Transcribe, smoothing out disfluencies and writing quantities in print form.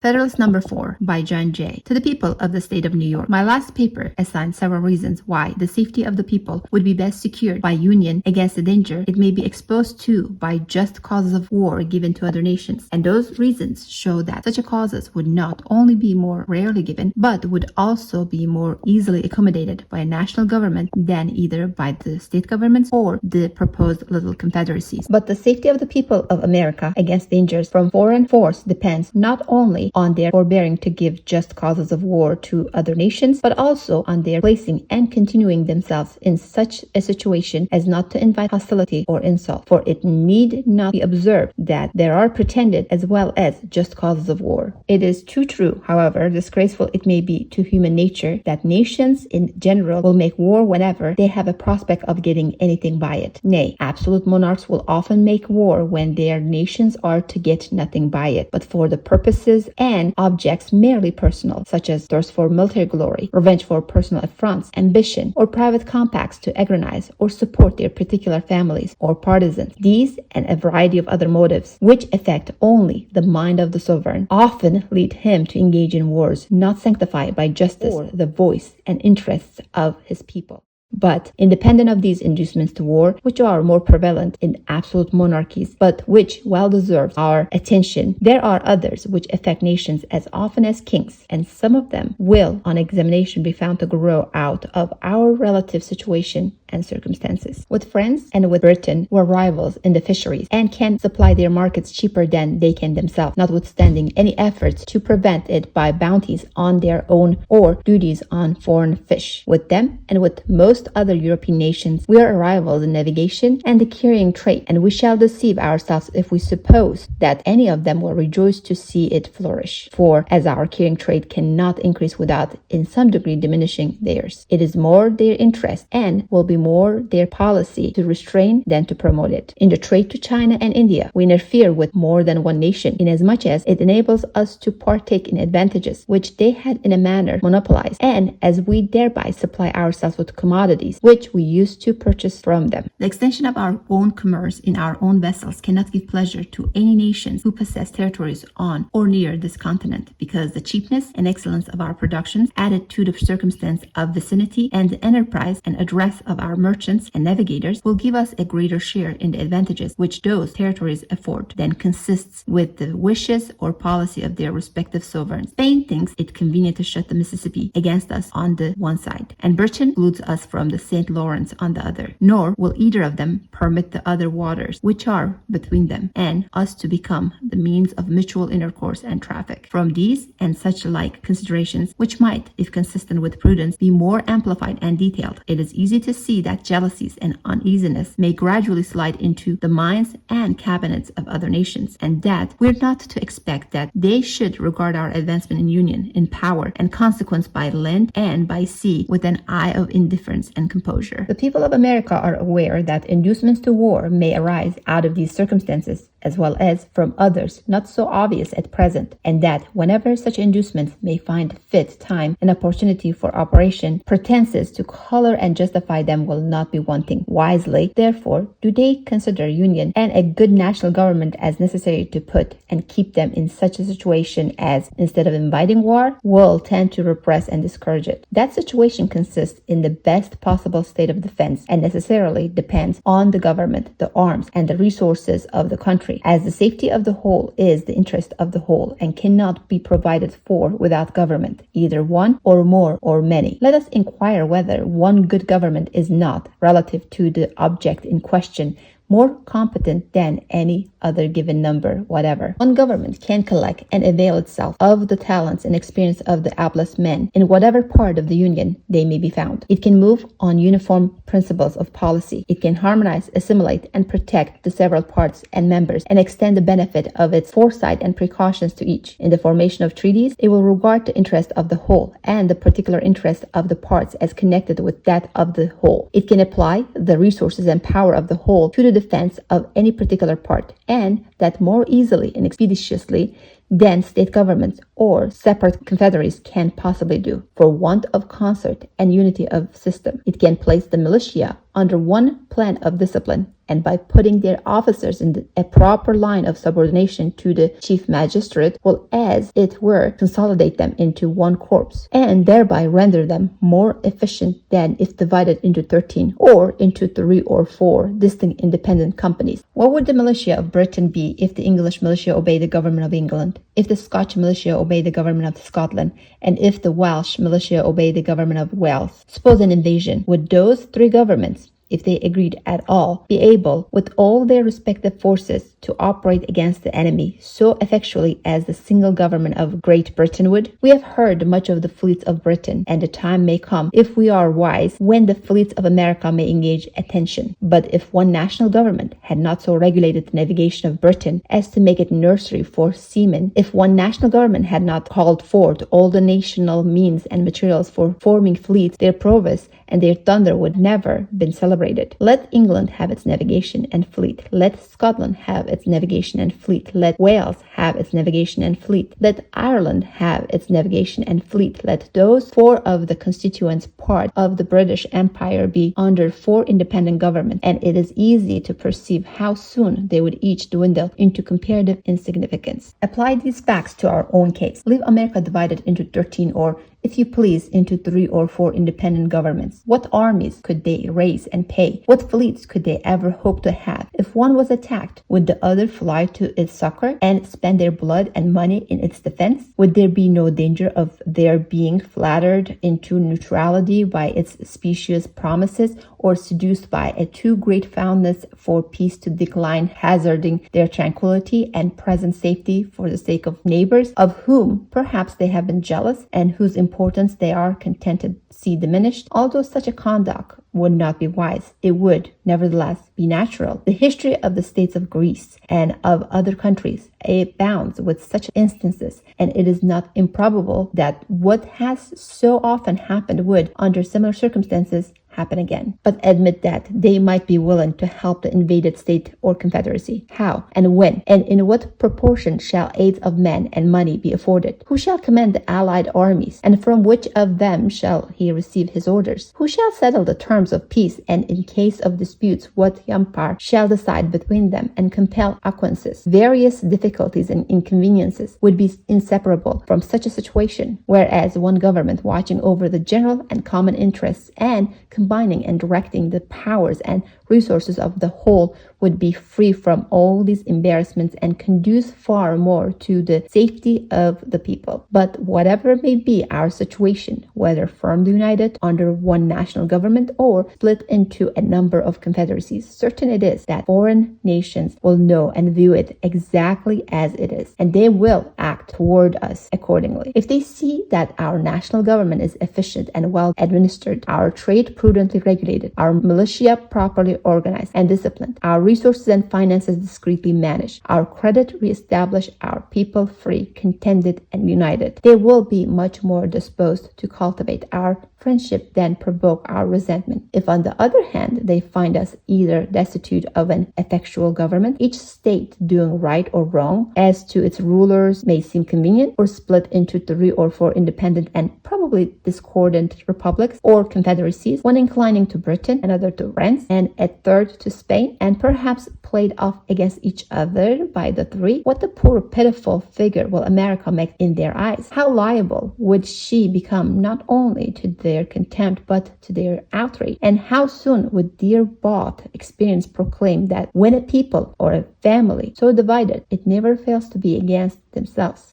Federalist number 4 by John Jay. To the people of the state of New York, my last paper assigned several reasons why the safety of the people would be best secured by union against the danger it may be exposed to by just causes of war given to other nations. And those reasons show that such a causes would not only be more rarely given, but would also be more easily accommodated by a national government than either by the state governments or the proposed little confederacies. But the safety of the people of America against dangers from foreign force depends not only on their forbearing to give just causes of war to other nations, but also on their placing and continuing themselves in such a situation as not to invite hostility or insult. For it need not be observed that there are pretended as well as just causes of war. It is too true, however disgraceful it may be to human nature, that nations in general will make war whenever they have a prospect of getting anything by it. Nay, absolute monarchs will often make war when their nations are to get nothing by it, but for the purposes and objects merely personal, such as thirst for military glory, revenge for personal affronts, ambition, or private compacts to aggrandize or support their particular families or partisans. These and a variety of other motives, which affect only the mind of the sovereign, often lead him to engage in wars not sanctified by justice or the voice and interests of his people. But independent of these inducements to war, which are more prevalent in absolute monarchies, but which well deserve our attention, there are others which affect nations as often as kings, and some of them will on examination be found to grow out of our relative situation and circumstances. With France and with Britain, who are rivals in the fisheries and can supply their markets cheaper than they can themselves, notwithstanding any efforts to prevent it by bounties on their own or duties on foreign fish. With them and with most other European nations, we are rivals in navigation and the carrying trade, and we shall deceive ourselves if we suppose that any of them will rejoice to see it flourish. For as our carrying trade cannot increase without in some degree diminishing theirs, it is more their interest and will be more their policy to restrain than to promote it. In the trade to China and India, we interfere with more than one nation, inasmuch as it enables us to partake in advantages which they had in a manner monopolized, and as we thereby supply ourselves with commodities which we used to purchase from them. The extension of our own commerce in our own vessels cannot give pleasure to any nations who possess territories on or near this continent, because the cheapness and excellence of our productions, added to the circumstance of vicinity and the enterprise and address of our merchants and navigators, will give us a greater share in the advantages which those territories afford than consists with the wishes or policy of their respective sovereigns. Spain thinks it convenient to shut the Mississippi against us on the one side, and Britain excludes us from the St. Lawrence on the other, nor will either of them permit the other waters which are between them and us to become the means of mutual intercourse and traffic. From these and such like considerations, which might, if consistent with prudence, be more amplified and detailed, it is easy to see that jealousies and uneasiness may gradually slide into the minds and cabinets of other nations, and that we're not to expect that they should regard our advancement in union, in power, and consequence by land and by sea with an eye of indifference and composure. The people of America are aware that inducements to war may arise out of these circumstances, as well as from others not so obvious at present, and that whenever such inducements may find fit time and opportunity for operation, pretenses to color and justify them will not be wanting. Wisely, therefore, do they consider union and a good national government as necessary to put and keep them in such a situation as, instead of inviting war, will tend to repress and discourage it. That situation consists in the best possible state of defense, and necessarily depends on the government, the arms, and the resources of the country, as the safety of the whole is the interest of the whole, and cannot be provided for without government, either one or more or many. Let us inquire whether one good government is not, relative to the object in question, more competent than any other given number whatever. One government can collect and avail itself of the talents and experience of the ablest men in whatever part of the Union they may be found. It can move on uniform principles of policy. It can harmonize, assimilate, and protect the several parts and members, and extend the benefit of its foresight and precautions to each. In the formation of treaties, it will regard the interest of the whole and the particular interest of the parts as connected with that of the whole. It can apply the resources and power of the whole to the defense of any particular part, and that more easily and expeditiously than state governments or separate confederacies can possibly do. For want of concert and unity of system, it can place the militia under one plan of discipline and by putting their officers in a proper line of subordination to the chief magistrate will, as it were, consolidate them into one corps, and thereby render them more efficient than if divided into 13 or into 3 or 4 distinct independent companies. What would the militia of Britain be if the English militia obeyed the government of England, if the Scotch militia obeyed the government of Scotland, and if the Welsh militia obeyed the government of Wales? Suppose an invasion. Would those three governments, if they agreed at all, be able, with all their respective forces, to operate against the enemy so effectually as the single government of Great Britain would? We have heard much of the fleets of Britain, and the time may come, if we are wise, when the fleets of America may engage attention. But if one national government had not so regulated the navigation of Britain as to make it nursery for seamen, if one national government had not called forth all the national means and materials for forming fleets, their prowess and their thunder would never been celebrated. Let England have its navigation and fleet. Let Scotland have its navigation and fleet. Let Wales have its navigation and fleet. Let Ireland have its navigation and fleet. Let those 4 of the constituent part of the British Empire be under 4 independent governments, and it is easy to perceive how soon they would each dwindle into comparative insignificance. Apply these facts to our own case. Leave America divided into 13 or, if you please, into 3 or 4 independent governments. What armies could they raise and pay? What fleets could they ever hope to have? If one was attacked, would the other fly to its succor and spend their blood and money in its defense? Would there be no danger of their being flattered into neutrality by its specious promises, or seduced by a too great fondness for peace to decline, hazarding their tranquility and present safety for the sake of neighbors, of whom perhaps they have been jealous, and whose importance they are content to see diminished? Although such a conduct would not be wise, it would, nevertheless, be natural. The history of the states of Greece and of other countries abounds with such instances, and it is not improbable that what has so often happened would, under similar circumstances, happen again. But admit that they might be willing to help the invaded state or confederacy. How and when and in what proportion shall aids of men and money be afforded? Who shall command the allied armies, and from which of them shall he receive his orders? Who shall settle the terms of peace, and in case of disputes what umpire shall decide between them and compel acquaintances? Various difficulties and inconveniences would be inseparable from such a situation, whereas one government watching over the general and common interests and combining and directing the powers and resources of the whole would be free from all these embarrassments and conduce far more to the safety of the people. But whatever may be our situation, whether firmly united under one national government or split into a number of confederacies, certain it is that foreign nations will know and view it exactly as it is, and they will act toward us accordingly. If they see that our national government is efficient and well administered, our trade prudently regulated, our militia properly organized and disciplined, our resources and finances discreetly managed, our credit reestablished, our people free, contented, and united, they will be much more disposed to cultivate our friendship than provoke our resentment. If, on the other hand, they find us either destitute of an effectual government, each state doing right or wrong as to its rulers may seem convenient, or split into 3 or 4 independent and probably discordant republics or confederacies, one inclining to Britain, another to France, and a third to Spain, and perhaps played off against each other by the 3, what a poor pitiful figure will America make in their eyes? How liable would she become not only to their contempt but to their outrage? And how soon would dear bought experience proclaim that when a people or a family so divided, it never fails to be against themselves?